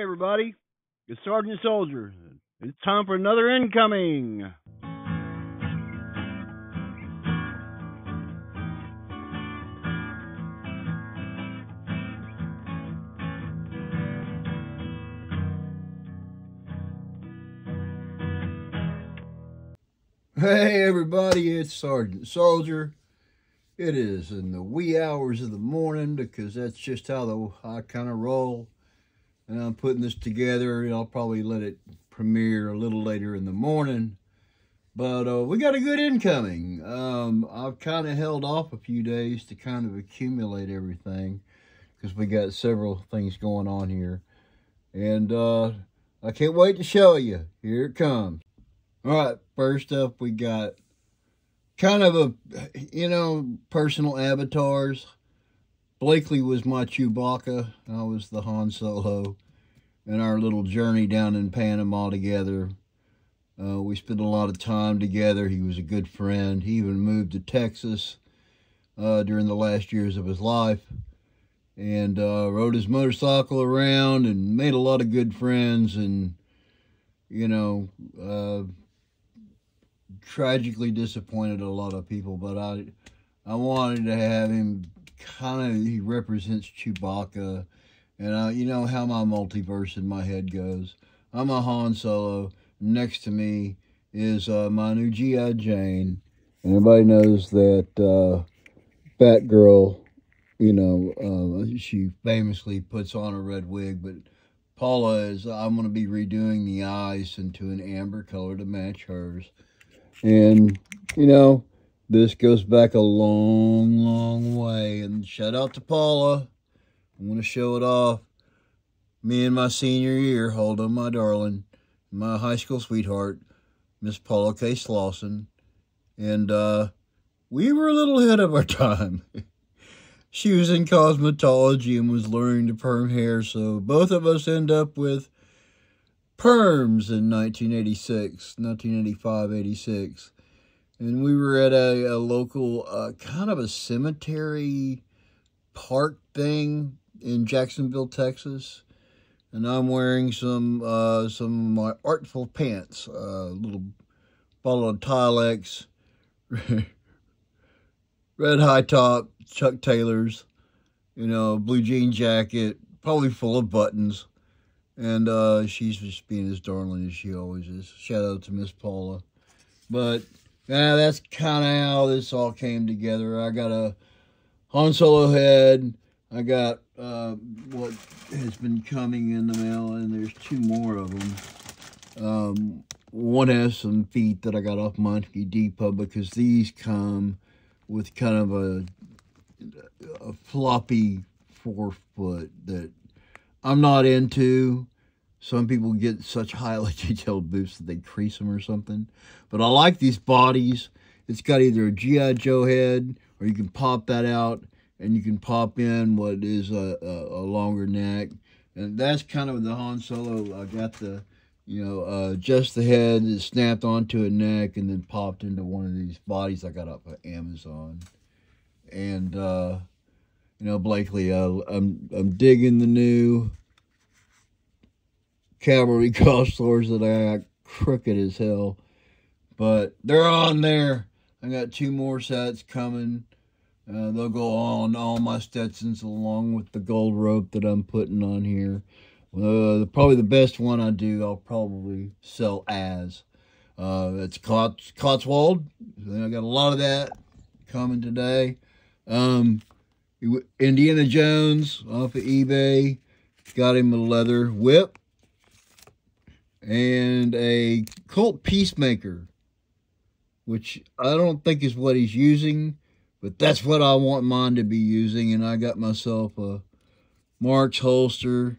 everybody. It's Sergeant Soldier. It's time for another incoming. Hey everybody, it's Sergeant Soldier. It is in the wee hours of the morning because that's just how I kind of roll. And I'm putting this together, and I'll probably let it premiere a little later in the morning. But we got a good incoming. I've kind of held off a few days to kind of accumulate everything because we got several things going on here. And I can't wait to show you. Here it comes. All right, first up, we got kind of personal avatars. Blakely was my Chewbacca. I was the Han Solo. In our little journey down in Panama together. We spent a lot of time together. He was a good friend. He even moved to Texas during the last years of his life. And rode his motorcycle around and made a lot of good friends. And, tragically disappointed a lot of people, but I wanted to have him he represents Chewbacca, and you know how my multiverse in my head goes. I'm a Han Solo. Next to me is my new G.I. Jane, and everybody knows that Batgirl, she famously puts on a red wig, but Paula I'm going to be redoing the eyes into an amber color to match hers. And, this goes back a long, long way. And shout out to Paula. I'm going to show it off. Me in my senior year, hold on, my darling, my high school sweetheart, Miss Paula K. Slauson. And we were a little ahead of our time. She was in cosmetology and was learning to perm hair. So both of us end up with perms in 1985, 86. And we were at a local kind of a cemetery park thing in Jacksonville, Texas. And I'm wearing some of my artful pants, little bottle of Tilex, red high top, Chuck Taylors, blue jean jacket, probably full of buttons. And she's just being as darling as she always is. Shout out to Miss Paula. But that's kind of how this all came together. I got a Han Solo head. I got what has been coming in the mail, and there's two more of them. One has some feet that I got off Monkey Depot because these come with kind of a floppy forefoot that I'm not into. Some people get such highly detailed boots that they crease them or something. But I like these bodies. It's got either a G.I. Joe head, or you can pop that out, and you can pop in what is a longer neck. And that's kind of the Han Solo. I got the, just the head that snapped onto a neck and then popped into one of these bodies I got off of Amazon. And, Blakely, I'm digging the new cavalry cross swords that I got crooked as hell. But they're on there. I got two more sets coming. They'll go on all my Stetsons along with the gold rope that I'm putting on here. Probably the best one I do, I'll probably sell as. It's Cotswold. I got a lot of that coming today. Indiana Jones off of eBay. Got him a leather whip. And a Colt Peacemaker, which I don't think is what he's using, but that's what I want mine to be using. And I got myself a Marks holster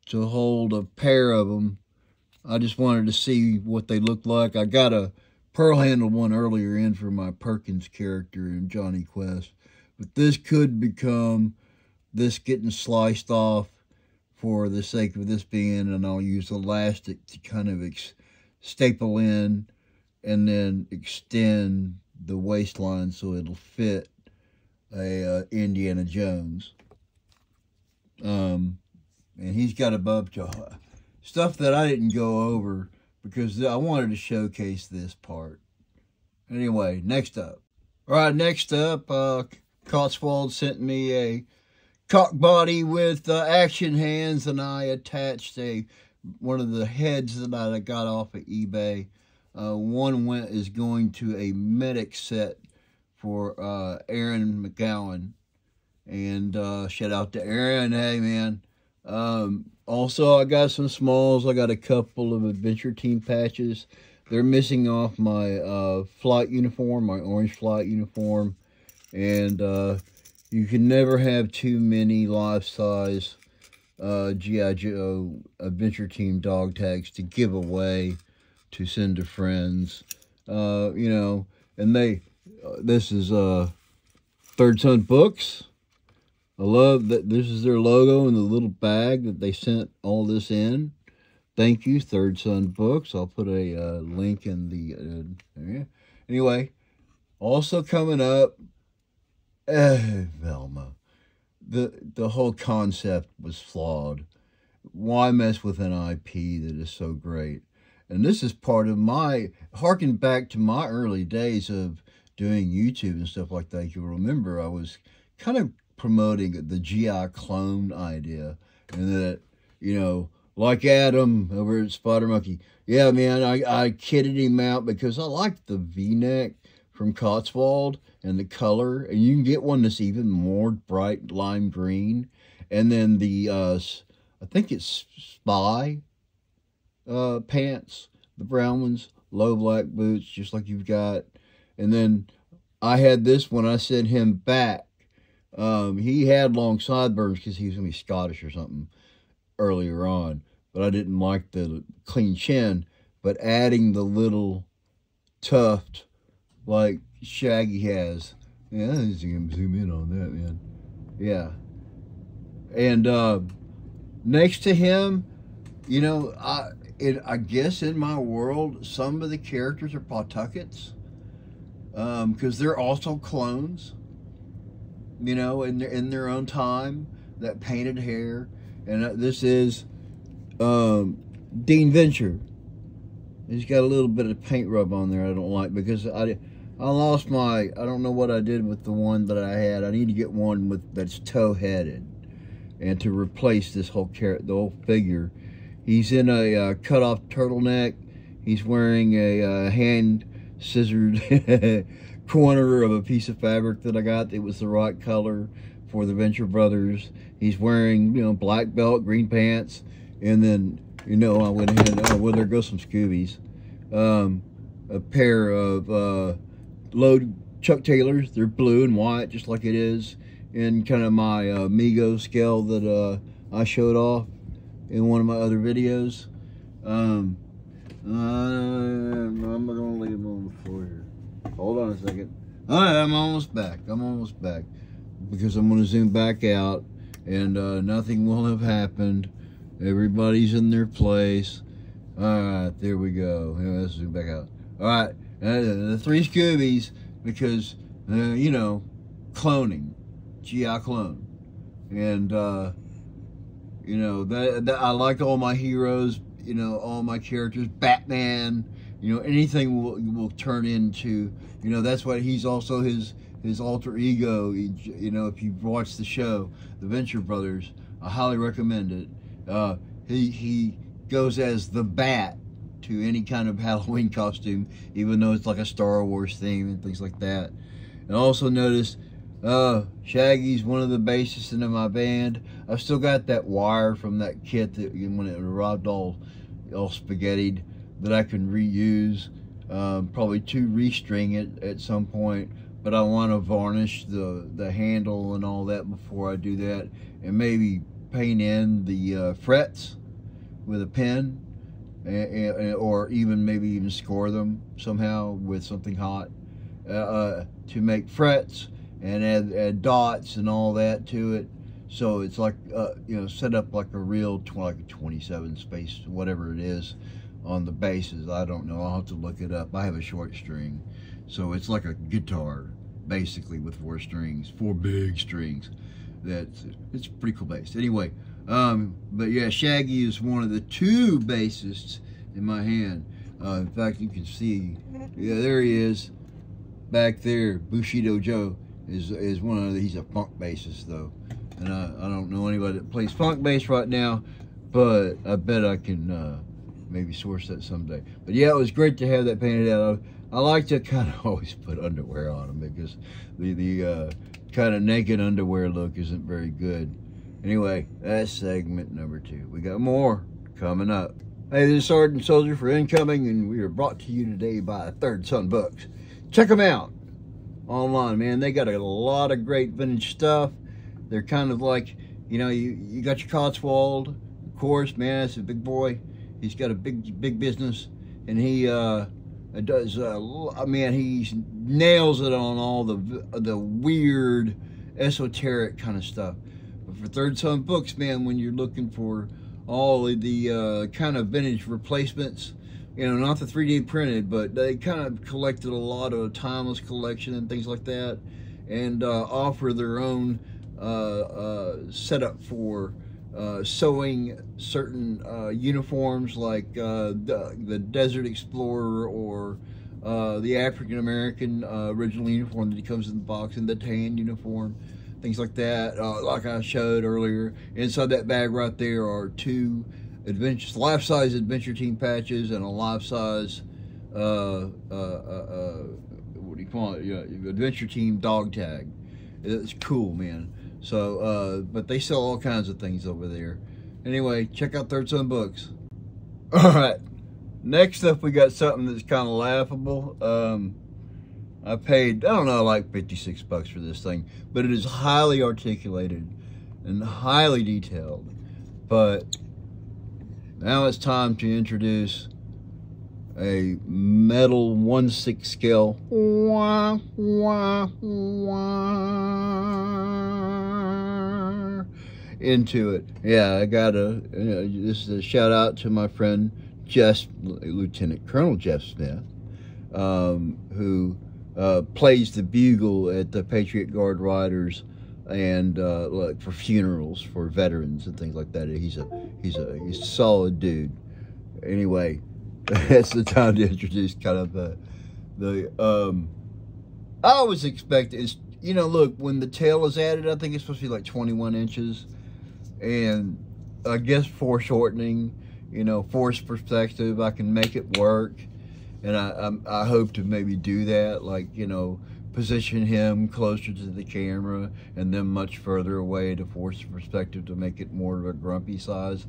to hold a pair of them. I just wanted to see what they looked like. I got a pearl handle one earlier in for my Perkins character in Johnny Quest, but this could become this getting sliced off for the sake of this being, and I'll use elastic to kind of staple in and then extend the waistline so it'll fit a Indiana Jones. And he's got a bunch of stuff that I didn't go over because I wanted to showcase this part. Anyway, next up. All right, next up, Cotswold sent me a cock body with action hands, and I attached one of the heads that I got off of eBay. One is going to a medic set for Aaron McGowan. And shout out to Aaron. Hey, man. Also, I got some smalls. I got a couple of Adventure Team patches. They're missing off my flight uniform, my orange flight uniform. And you can never have too many life-size G.I. Joe Adventure Team dog tags to give away, to send to friends. You know, and this is Third Son Books. I love that this is their logo in the little bag that they sent all this in. Thank you, Third Son Books. I'll put a link in the area. Anyway, also coming up, Velma. The whole concept was flawed. Why mess with an IP that is so great? And this is part of harken back to my early days of doing YouTube and stuff like that. You'll remember I was kind of promoting the GI clone idea, and that, you know, like Adam over at Spider Monkey. Yeah, man, I kitted him out because I liked the V-neck from Cotswold and the color, and you can get one that's even more bright lime green. And then the I think it's Spy pants, the brown ones, low black boots, just like you've got. And then I had this one. I sent him back. He had long sideburns because he was going to be Scottish or something earlier on, but I didn't like the clean chin. But adding the little tuft like Shaggy has, yeah, you can zoom in on that, man. Yeah. And next to him, you know, I guess in my world, some of the characters are Pawtuckets, because they're also clones, you know, in their own time, that painted hair. And this is Dean Venture. He's got a little bit of paint rub on there I don't like, because I lost I don't know what I did with the one that I had. I need to get one that's toe-headed, and to replace this whole the whole figure. He's in a cut-off turtleneck. He's wearing a hand-scissored corner of a piece of fabric that I got. It was the right color for the Venture Brothers. He's wearing, you know, black belt, green pants, and then, you know, I went ahead and, oh, well, there goes some Scoobies. A pair of low Chuck Taylors. They're blue and white, just like it is in kind of my Mego scale that I showed off in one of my other videos. I'm going to leave them on the floor here. Hold on a second. All right, I'm almost back. Because I'm going to zoom back out, and nothing will have happened. Everybody's in their place. All right, there we go. Yeah, let's zoom back out. All right, the three Scoobies, because, you know, cloning. GI clone. And, you know, that I like all my heroes, you know, all my characters. Batman, you know, anything will turn into, you know, that's why he's also his alter ego. You know, if you've watched the show, The Venture Brothers, I highly recommend it. He goes as the Bat to any kind of Halloween costume, even though it's like a Star Wars theme and things like that. And also notice, Shaggy's one of the bassists in my band. I've still got that wire from that kit that when it arrived all spaghettied, that I can reuse, probably to restring it at some point. But I want to varnish the handle and all that before I do that, and maybe paint in the frets with a pen, or maybe even score them somehow with something hot, to make frets and add dots and all that to it. So it's like, you know, set up like a real, like a 27 space, whatever it is, on the bases. I don't know. I'll have to look it up. I have a short string. So it's like a guitar, basically, with 4 strings, 4 big strings. It's a pretty cool bass. Anyway, But yeah, Shaggy is one of the 2 bassists in my hand. In fact, you can see, yeah, there he is, back there. Bushido Joe is one of the, he's a funk bassist though, and I don't know anybody that plays funk bass right now, but I bet I can maybe source that someday. But yeah, it was great to have that painted out. I like to kind of always put underwear on them because the kind of naked underwear look isn't very good. Anyway, that's segment number 2. We got more coming up. Hey, this is Sergeant Soldier for Incoming, and we are brought to you today by Third Son Books. Check them out online, man. They got a lot of great vintage stuff. They're kind of like, you know, you got your Cotswold, of course, man. That's a big boy. He's got a big business, and he does. I mean, he nails it on all the weird, esoteric kind of stuff. But for Third Son Books, man, when you're looking for all of the kind of vintage replacements, you know, not the 3D printed, but they kind of collected a lot of timeless collection and things like that, and offer their own setup for sewing certain uniforms, like the Desert Explorer, or the African American original uniform that comes in the box, and the tan uniform, things like that. Like I showed earlier, inside that bag right there are 2 life-size Adventure Team patches and a life-size what do you call it? Yeah, Adventure Team dog tag. It's cool, man. So, but they sell all kinds of things over there. Anyway, check out Third Son Books. All right, next up we got something that's kind of laughable. I paid, I don't know, like 56 bucks for this thing, but it is highly articulated and highly detailed. But now it's time to introduce a metal 1/6 scale into it. Yeah, I got this is a shout out to my friend Lieutenant Colonel Jeff Smith, who plays the bugle at the Patriot Guard Riders, and like for funerals for veterans and things like that. He's a solid dude. Anyway, that's the time to introduce kind of the I always expect is, you know, look, when the tail is added, I think it's supposed to be like 21 inches, and I guess foreshortening, you know, force perspective, I can make it work. And I hope to maybe do that, like, you know, position him closer to the camera and then much further away to force the perspective to make it more of a grumpy size.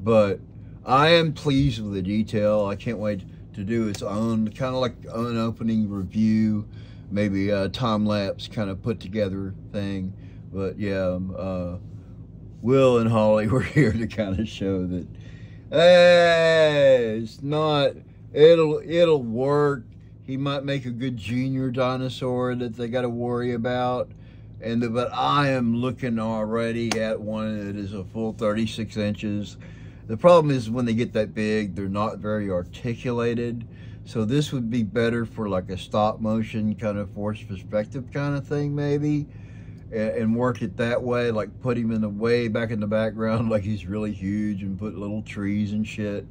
But I am pleased with the detail. I can't wait to do its own, kind of like an opening review, maybe a time-lapse kind of put together thing. But yeah, Will and Holly were here to kind of show that, hey, it's not... It'll work. He might make a good junior dinosaur that they got to worry about, but I am looking already at one that is a full 36 inches. The problem is when they get that big, they're not very articulated. So this would be better for like a stop motion kind of forced perspective kind of thing, maybe, and work it that way. Like put him in the way back in the background, like he's really huge, and put little trees and shit,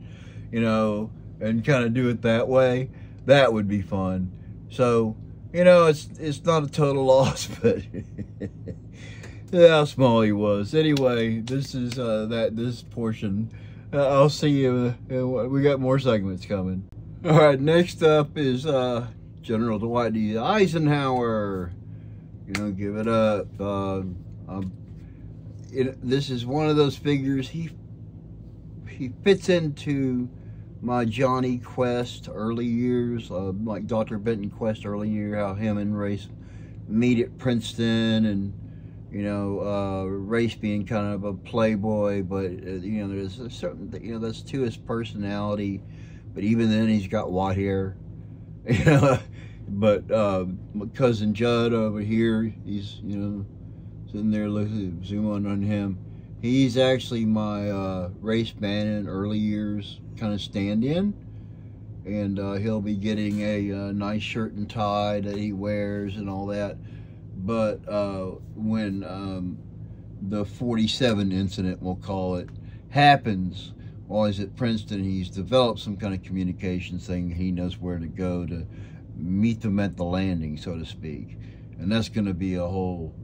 you know, and kind of do it that way. That would be fun. So, you know, it's not a total loss, but how small he was. Anyway, this is this portion. I'll see you. We got more segments coming. All right, next up is General Dwight D. Eisenhower. You know, give it up. This is one of those figures. He fits into my Johnny Quest early years, like Dr. Benton Quest early year, how him and Race meet at Princeton, and, you know, Race being kind of a playboy, but, you know, there's a certain, you know, that's to his personality, but even then he's got white hair, you know. But my cousin Judd over here, he's, you know, sitting there, looking, zoom on him. He's actually my Race Bannon early years kind of stand-in, and he'll be getting a nice shirt and tie that he wears and all that. But when the 47 incident, we'll call it, happens while he's at Princeton. He's developed some kind of communication saying he knows where to go to meet them at the landing, so to speak. And that's going to be a whole,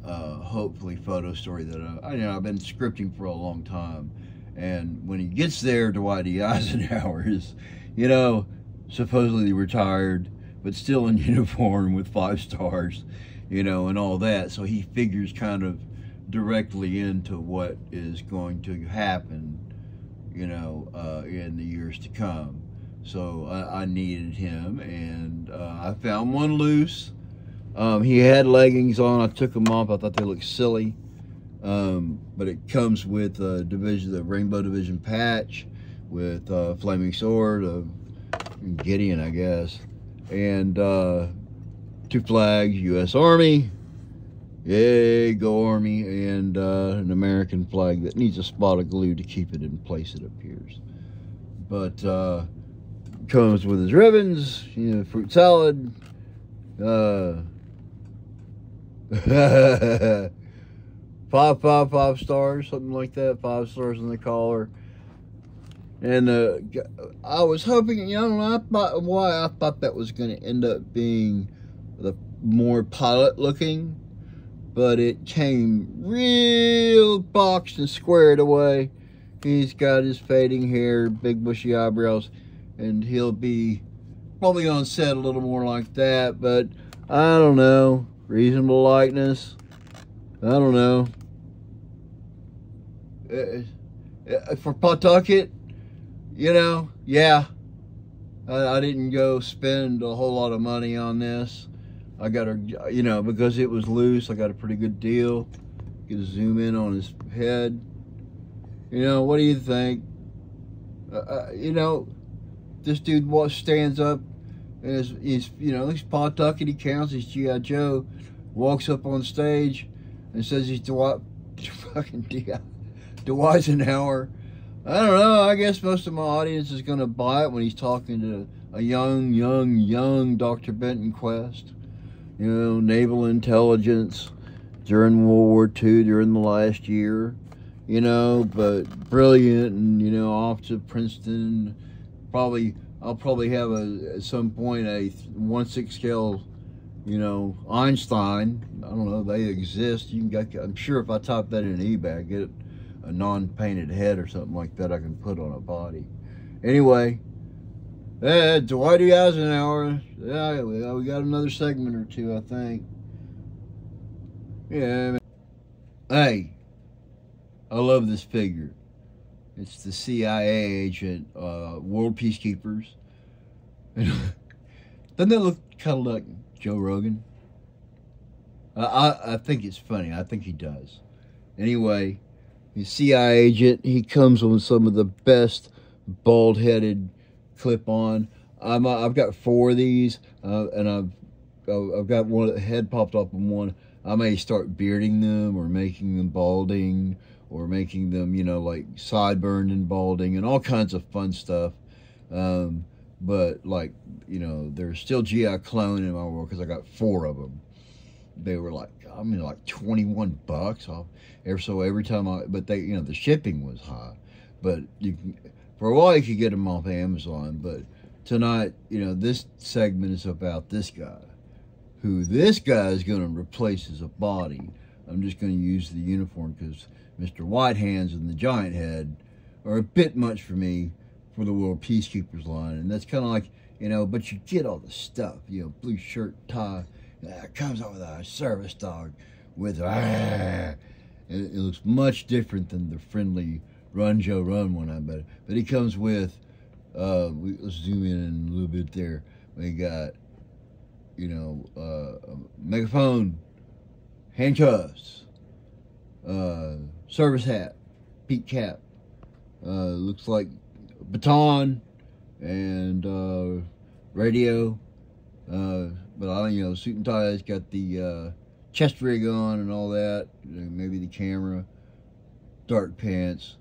hopefully, photo story that I've been scripting for a long time. And when he gets there, Dwight D. Eisenhower is, supposedly retired, but still in uniform with 5 stars, and all that. So he figures kind of directly into what is going to happen, in the years to come. So I needed him, and I found one loose. He had leggings on. I took them off. I thought they looked silly. But it comes with the Rainbow Division patch, with Flaming Sword, Gideon, I guess, and 2 flags, U.S. Army, yay, go Army, and an American flag that needs a spot of glue to keep it in place, it appears. But comes with his ribbons, fruit salad, 5 stars, something like that, 5 stars in the collar. And I was hoping, I don't know why I thought that was going to end up being the more pilot looking, but it came real boxed and squared away. He's got his fading hair, big bushy eyebrows, and he'll be probably on set a little more like that, but I don't know, reasonable likeness, I don't know. For Pawtucket, yeah, I didn't go spend a whole lot of money on this. I got because it was loose, I got a pretty good deal. Get a zoom in on his head. What do you think? This dude stands up, and he's Pawtucket, he counts, he's G.I. Joe, walks up on stage and says he's Dwight Eisenhower. I don't know, I guess most of my audience is going to buy it when he's talking to a young Dr. Benton Quest. Naval intelligence during World War II, during the last year. But brilliant, and, off to Princeton. I'll probably have at some point a 1/6 scale, Einstein. I don't know, they exist. I'm sure if I type that in eBay, I get a non-painted head or something like that I can put on a body. Anyway, Dwight D. Eisenhower. Yeah, we got another segment or two, I think. Yeah. Hey, I love this figure. It's the CIA agent, World Peacekeepers. Doesn't that look kind of like Joe Rogan? I think it's funny. I think he does. Anyway, he's CIA agent. He comes with some of the best bald-headed clip-on. I've got 4 of these, and I've got one. The head popped off on one. I may start bearding them, or making them balding, or making them, like sideburned and balding, and all kinds of fun stuff. But there's still GI clone in my world because I got 4 of them. They were like 21 bucks off. Every time but they, the shipping was high. But for a while you could get them off Amazon. But tonight, this segment is about this guy. Who this guy is going to replace as a body. I'm just going to use the uniform because Mr. White Hands and the Giant Head are a bit much for me for the World Peacekeepers line. And that's kind of like, but you get all the stuff, blue shirt, tie. It comes out with a service dog with, it looks much different than the friendly Run Joe Run one, I bet. But he comes with, let's zoom in a little bit there. We got, megaphone, handcuffs, service hat, peak cap, looks like baton, and radio, but I suit and tie. It's got the chest rig on and all that, maybe the camera, dark pants,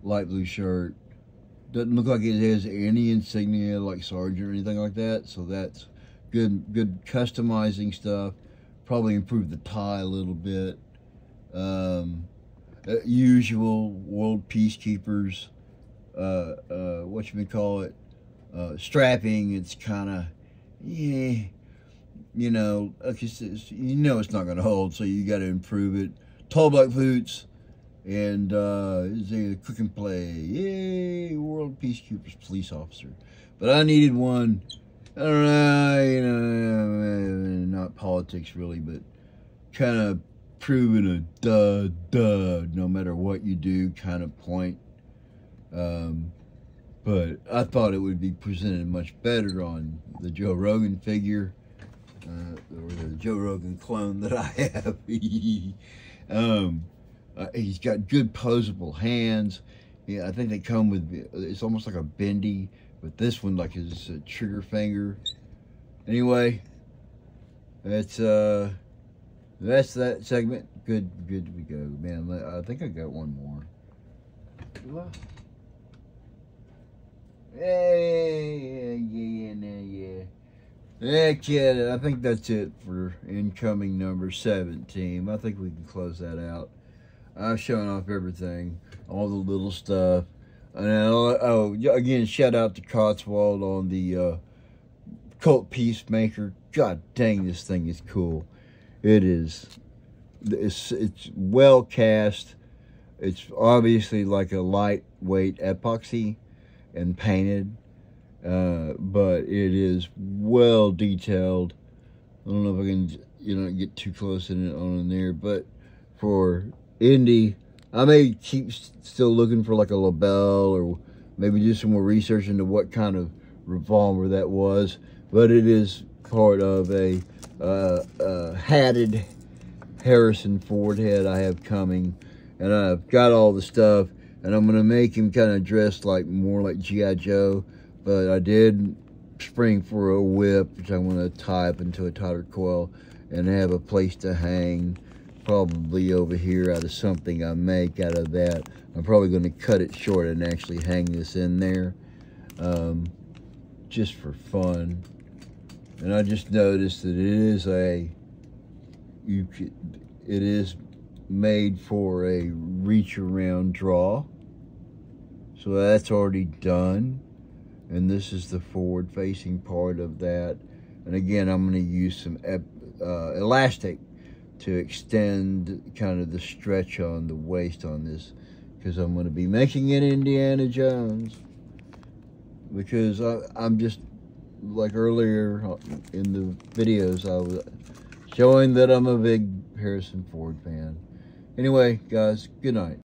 light blue shirt. Doesn't look like it has any insignia like sergeant or anything like that, so that's good customizing stuff. Probably improve the tie a little bit. usual world peacekeepers, strapping. It's kind of, yeah, you know, it's not going to hold, so you got to improve it. Tall black boots, and it's a cook and play. Yay, world peacekeepers police officer. But I needed one, I don't know, you know, not politics really, but kind of proving a no matter what you do kind of point. But I thought it would be presented much better on the Joe Rogan figure, or the Joe Rogan clone that I have. He's got good posable hands. Yeah, I think they come with, it's almost like a bendy, but this one like is a trigger finger. Anyway, that's that segment. Good we go, man. I think I got one more. Yeah. Heck yeah, I think that's it for incoming number 17. I think we can close that out. I've shown off everything, all the little stuff. And again, shout out to Cotswold on the Cult Peacemaker. God dang, this thing is cool. It is. It's well cast. It's obviously like a lightweight epoxy and painted, but it is well detailed. I don't know if I can, get too close in it on there, but for Indy, I may keep still looking for like a label, or maybe do some more research into what kind of revolver that was. But it is part of a hatted Harrison Ford head I have coming, and I've got all the stuff, and I'm gonna make him kind of dressed like more like G.I. Joe. But I did spring for a whip, which I'm gonna tie up into a tighter coil and have a place to hang, probably over here out of something I make out of that. I'm probably going to cut it short and actually hang this in there, just for fun. And I just noticed that it is made for a reach around draw, so that's already done. And this is the forward facing part of that. And again, I'm going to use some elastic to extend kind of the stretch on the waist on this, because I'm going to be making it Indiana Jones. Because I'm just, like earlier in the videos, I was showing that I'm a big Harrison Ford fan. Anyway, guys, good night.